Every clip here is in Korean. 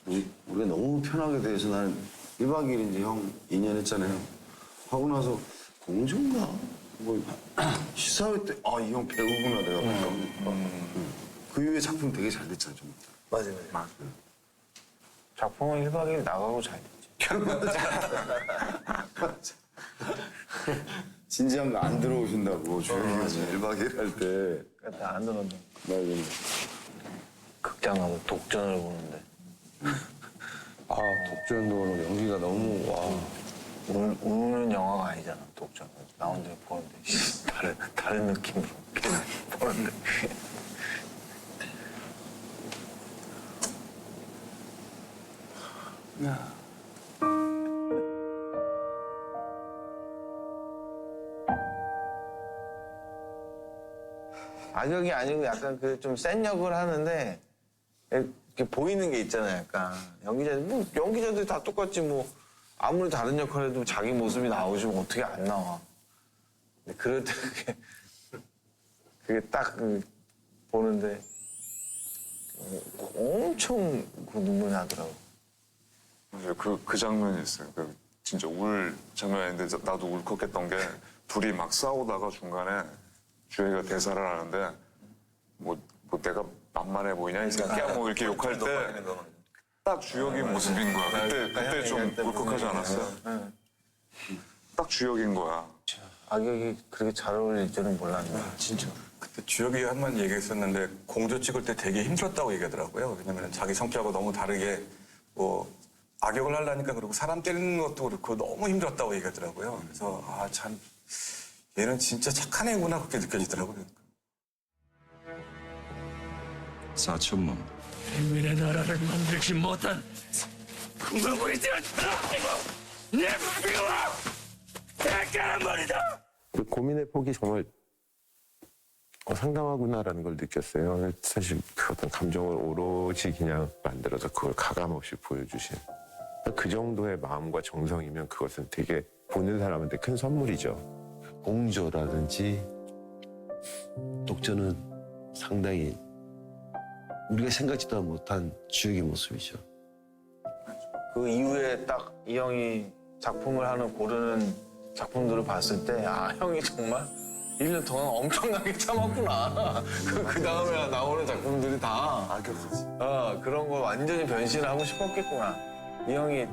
우리가 너무 편하게 대해서 나는 1박 2일 이제 형 2년 했잖아요. 하고 나서 공주인가? 뭐 시사회 때 아, 이 형 배우구나 내가 그 이후에 작품 되게 잘 됐잖아 좀. 맞아요. 작품은 1박 2일 나가고 잘 됐지. 진지한 거 안 들어오신다고 주영이가 1박 2일 할 때. 그때 안 들었는데. 맞아. 극장 가서 독전을 보는데. 아, 독전도 연기가 너무, 와. 우는 영화가 아니잖아, 독전. 나 혼자 보는데. 다른 느낌으로 보는데. 악역이 아니고 약간 그 좀 센 역을 하는데 이렇게 보이는 게 있잖아요. 약간 연기자들 뭐 연기자들 다 똑같지 뭐 아무리 다른 역할 해도 자기 모습이 나오시면 어떻게 안 나와. 근데 그럴 때 그게 딱 보는데 엄청 눈물이 나더라고. 맞아요. 그 장면이 있어요. 진짜 울 장면인데 나도 울컥했던 게 둘이 막 싸우다가 중간에 주혜가 대사를 하는데 뭐 내가 만만해 보이냐 이 새끼야 뭐 이렇게 욕할 때 딱 주역인 모습인 거야. 그때 좀 울컥하지 않았어요? 딱 주역인 거야. 악역이 그렇게 잘 어울릴 줄은 몰랐네. 진짜. 그때 주혁이 한 번 얘기했었는데 공조 찍을 때 되게 힘들었다고 얘기하더라고요. 왜냐면 자기 성격하고 너무 다르게 뭐 악역을 하려니까 그러고 사람 때리는 것도 그렇고 너무 힘들었다고 얘기하더라고요. 그래서 아 참 얘는 진짜 착한 애구나 그렇게 느껴지더라고요. 4천만. 비밀의 나라를 만들지 못한 궁극물이들을 떨어뜨리고 내 무기와 대가란 말이다. 그 고민의 폭이 정말 상당하구나라는 걸 느꼈어요. 사실 그 어떤 감정을 오로지 그냥 만들어서 그걸 가감없이 보여주신 그 정도의 마음과 정성이면 그것은 되게 보는 사람한테 큰 선물이죠. 공조라든지 독전은 상당히 우리가 생각지도 못한 주역의 모습이죠. 그 이후에 딱 이 형이 작품을 하는 고르는 작품들을 봤을 때 아 형이 정말 1년 동안 엄청나게 참았구나. 그 다음에 나오는 작품들이 다 악역이지. 그런 거 완전히 변신을 하고 싶었겠구나. 이 형이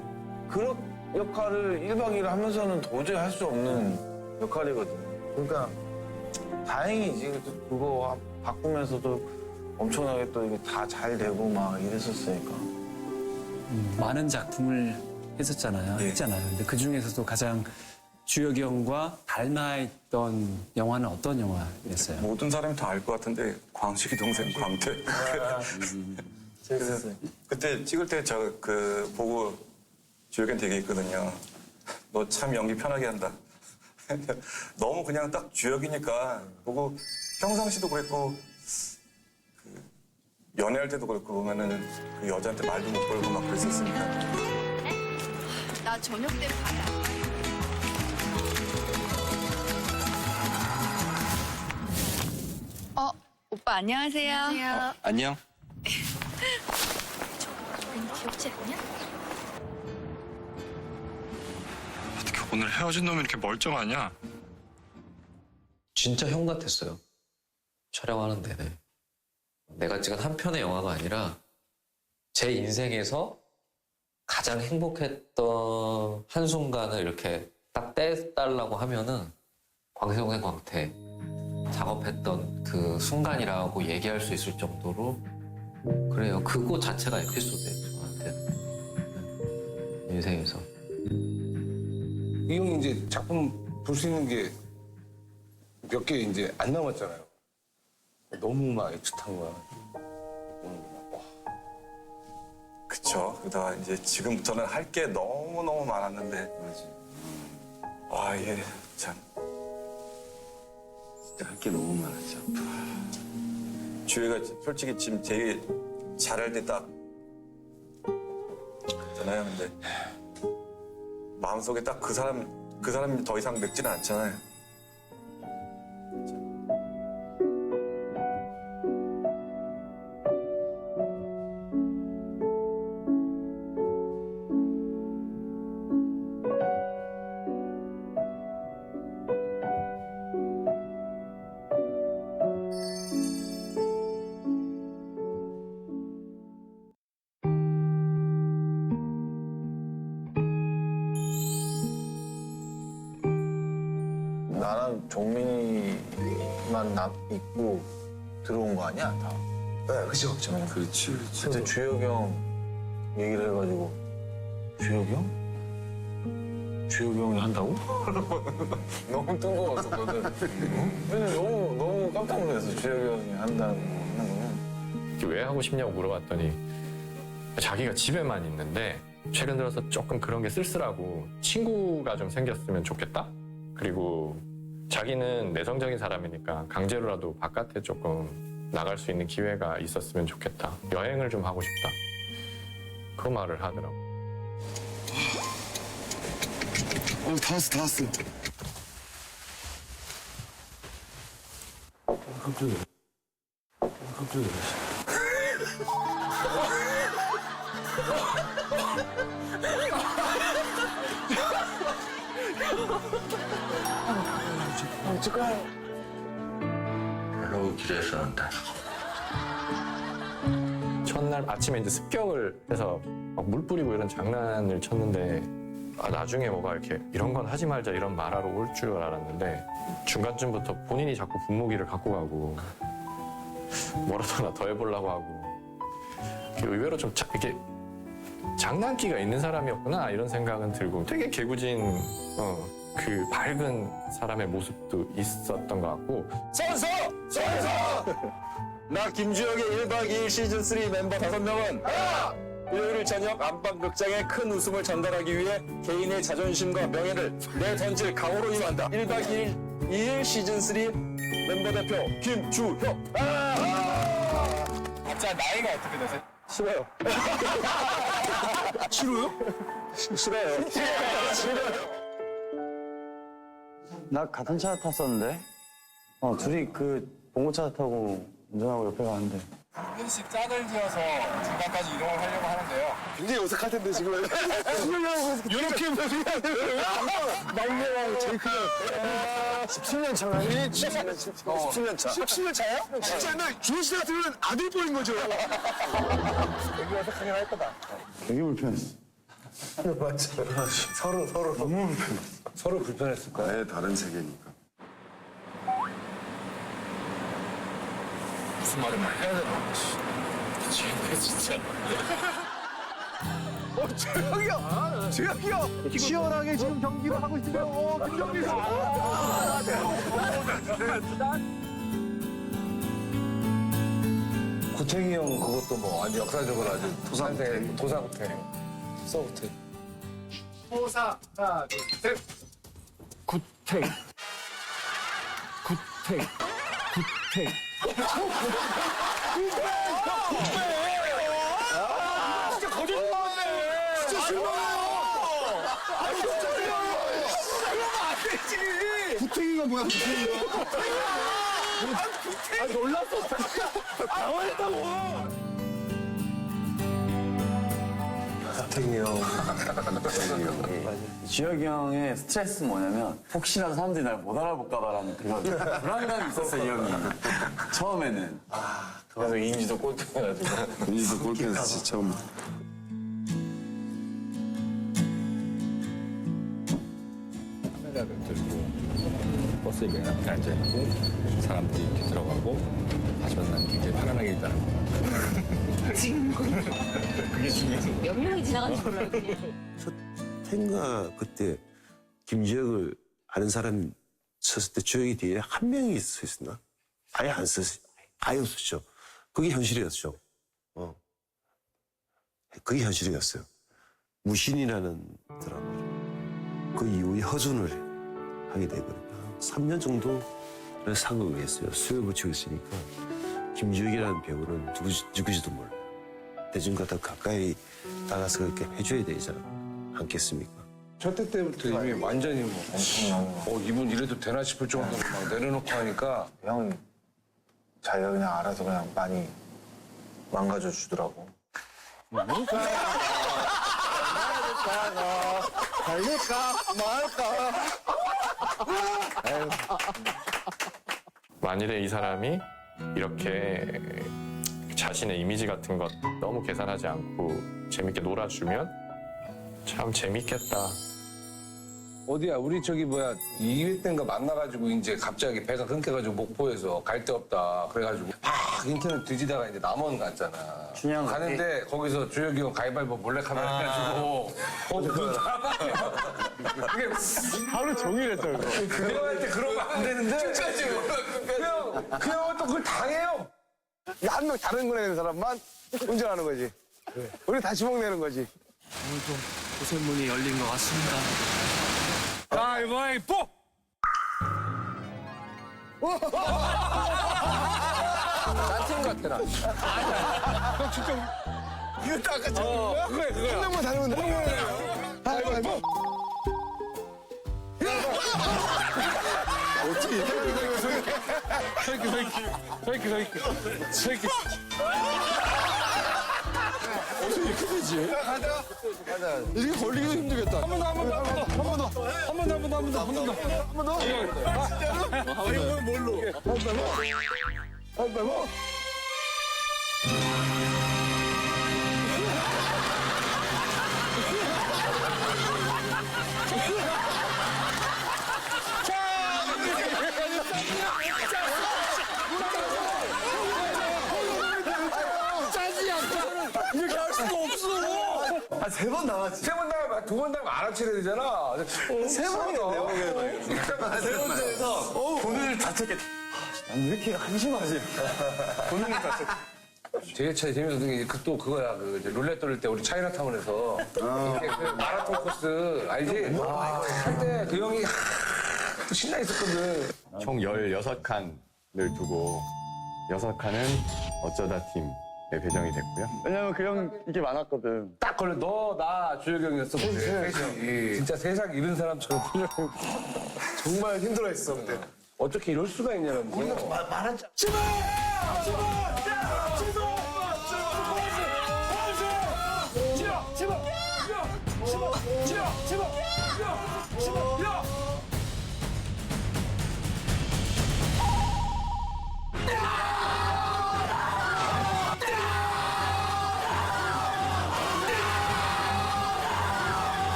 그런 역할을 1박 2일 하면서는 도저히 할 수 없는 역할이거든요. 그러니까 다행이지. 그거 바꾸면서도 엄청나게 또 이게 다 잘 되고 막 이랬었으니까. 많은 작품을 했었잖아요. 예. 했잖아요. 근데 그 중에서도 가장 주혁이 형과 닮아있던 영화는 어떤 영화였어요? 모든 사람이 다 알 것 같은데 광식이 동생 광태. 그래서 그때 찍을 때 저 보고 주혁이한테 얘기했거든요. 너 참 연기 편하게 한다. 너무 그냥 딱 주혁이니까 보고 평상시도 그랬고 연애할 때도 그렇고 보면은 그 여자한테 말도 못 걸고 막 그랬었으니까. 나 저녁 때 받아. 오빠 안녕하세요. 안녕하세요. 안녕. 너무 귀엽지 않냐? 어떻게 오늘 헤어진 놈이 이렇게 멀쩡하냐? 진짜 형 같았어요. 촬영하는 내내. 내가 찍은 한 편의 영화가 아니라 제 인생에서 가장 행복했던 한순간을 이렇게 딱 떼달라고 하면은 광세동생 광태 작업했던 그 순간이라고 얘기할 수 있을 정도로 그래요. 그거 자체가 에피소드예요, 저한테. 인생에서. 이 형이 이제 작품 볼 수 있는 게 몇 개 이제 안 남았잖아요. 너무 막 애틋한 거야. 그쵸. 그러다가 이제 지금부터는 할 게 너무너무 많았는데. 와, 이게 참. 진짜 할 게 너무 많았죠. 주혜가 솔직히 지금 되게 잘할 때 딱 있잖아요. 근데 마음속에 딱 그 사람이 더 이상 늙지는 않잖아요. 너랑 종민이만 있고 들어온 거 아니야, 다? 네, 그죠. 그렇지. 그때 주혁이 형 얘기를 해가지고 주혁이 형? 주혁이 형이 한다고? 너무 뜬금없었거든. 근데 너무 깜짝 놀랐어. 주혁이 형이 한다는 거는. 왜 하고 싶냐고 물어봤더니 자기가 집에만 있는데 최근 들어서 조금 그런 게 쓸쓸하고 친구가 좀 생겼으면 좋겠다. 그리고 자기는 내성적인 사람이니까 강제로라도 바깥에 조금 나갈 수 있는 기회가 있었으면 좋겠다. 여행을 좀 하고 싶다. 그 말을 하더라고. 다 왔어. 깜짝이야. 별로 기대했었는데. 첫날 아침에 이제 습격을 해서 막 물 뿌리고 이런 장난을 쳤는데 나중에 뭐가 이렇게 이런 건 하지 말자 이런 말하러 올 줄 알았는데 중간쯤부터 본인이 자꾸 분무기를 갖고 가고 뭐라도 하나 더 해보려고 하고 의외로 좀 이렇게 장난기가 있는 사람이었구나 이런 생각은 들고 되게 개구진 그 밝은 사람의 모습도 있었던 것 같고 선서! 나 김주혁의 1박 2일 시즌3 멤버 5명은 일요일 저녁 안방극장의 큰 웃음을 전달하기 위해 개인의 자존심과 명예를 내던질 각오로 임한다. 1박 2일 시즌3 멤버 대표 김주혁. 각자 나이가 어떻게 되세요? 싫어요. 싫어요? 싫어요. 나 같은 차 탔었는데. 둘이 그 봉고차 타고 운전하고 옆에 가는데. 한씩 짝을 지어서 중간까지 이동을 하려고 하는데요. 굉장히 어색할 텐데, 지금. 이렇게 막내왕 제일 큰 17년 차가 17년 차. 17년 차야? 진짜 옛날 주호 씨 같으면 아들 뻘인 거죠. 되게 어색하긴 할 거다. 되게 불편했어. 맞아. 서로 너무 불편했어. 서로 불편했을 거야. 아예 다른 세계니까. 무슨 말을 막 해야 되나? 지금 진짜. 주혁이 형! 치열하게 지금 경기를 하고 있으면, 김정민서! 구탱이 형 그것도 뭐 아주 역사적으로 아주 도사구탱. 서구탱. 호사, 하나, 둘, 셋. 구탱. 진짜 거짓말하네! 진짜 실망해요! 아, 진짜요! 그러면 안 되지! 구탱이가 뭐야, 구탱이가? 아, 놀랐어. 당황했다고! 주혁이 형의 스트레스는 뭐냐면 혹시라도 사람들이 날 못 알아볼까봐라는 그런 불안감이 있었어요, 이 형이. 처음에는. 그래서 인지도 꼴등해가지고. 인지도 꼴등해서 진짜 처음. 카메라를 들고 버스에 맨앞에 앉아있고 사람들이 이렇게 들어가고 하지만 난 굉장히 편안하게 있다는 거. 지금 그게 중요해서. 몇 명이 지나가는지 몰라요. 텐가 그때 김주혁을 아는 사람 섰을 때 주혁이 뒤에 한 명이 서 있었나? 아예 안 섰어요. 아예 없었죠. 그게 현실이었죠. 그게 현실이었어요. 무신이라는 드라마를 그 이후에 허준을 하게 되거든요. 3년 정도를 사극을 했어요. 수요를 붙이고 있으니까 김주혁이라는 배우는 누구지도 몰라. 대중과 더 가까이 나가서 그렇게 해줘야 되지 않겠습니까? 첫째 때부터 이미 완전히 뭐 이분 이래도 되나 싶을 정도로 막 내려놓고 하니까 형이 자기가 그냥 알아서 그냥 많이 망가져 주더라고. 달릴까 말까. 만일에 이 사람이 이렇게 자신의 이미지 같은 것 너무 계산하지 않고 재밌게 놀아주면 참 재밌겠다 어디야? 우리 저기 뭐야 2회 때인가 만나가지고 이제 갑자기 배가 끊겨가지고 목포에서 갈 데 없다 그래가지고 막 인터넷 뒤지다가 이제 남원 갔잖아. 춘향 가는데 거기서 주혁이 형 가위바위보 몰래카메라 해가지고 그게 하루 종일 했죠, 이거. 그 형한테 그러면 안 되는데 그 형은 또 그걸 당해요. 한 명 다른 거 내는 사람만 운전하는 거지. 우리 다 주먹 내는 거지. 오늘 좀 고생문이 열린 것 같습니다. 가위바위보! 딴팀 같더라. 너 진짜 이것도 아까 저거 그거야. 한 명만 다르면 돼. 가위바위보! 어떻게 이렇게 서있기. 어떻게 이렇게 되지? 가자. 이렇게 걸리기도 힘들겠다. 한 번 더. 이거 뭘로? 가위바위보. 이렇게 할 수가 없어. 아, 3번 남았지. 세 번 나가면 두 번 나가면 알아채야 되잖아. 세 번이네, 내 보기에는. 세 번째에서 본인을 다쳤겠다. 난 왜 이렇게 한심하지? 본인을 다쳤겠다. 제일 재밌었던 게 또 그거야. 그 이제 룰렛 돌릴 때 우리 차이나타운에서 이렇게 그 마라톤 코스 알지? 할 때 그 형이 또 신나 있었거든. 총 16칸을 두고 6칸은 어쩌다 팀에 배정이 됐고요. 왜냐면 그 형 이게 많았거든. 딱 걸려. 너, 나, 주혁이 형이었어. 셋이. 진짜 세상 잃은 사람처럼 풀려고. 정말 힘들어했어, 그때. 어떻게 이럴 수가 있냐는 거. 우리가 말하자.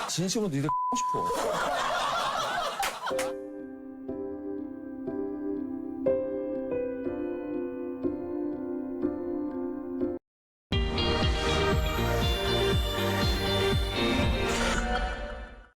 진심으로 니들 싶어.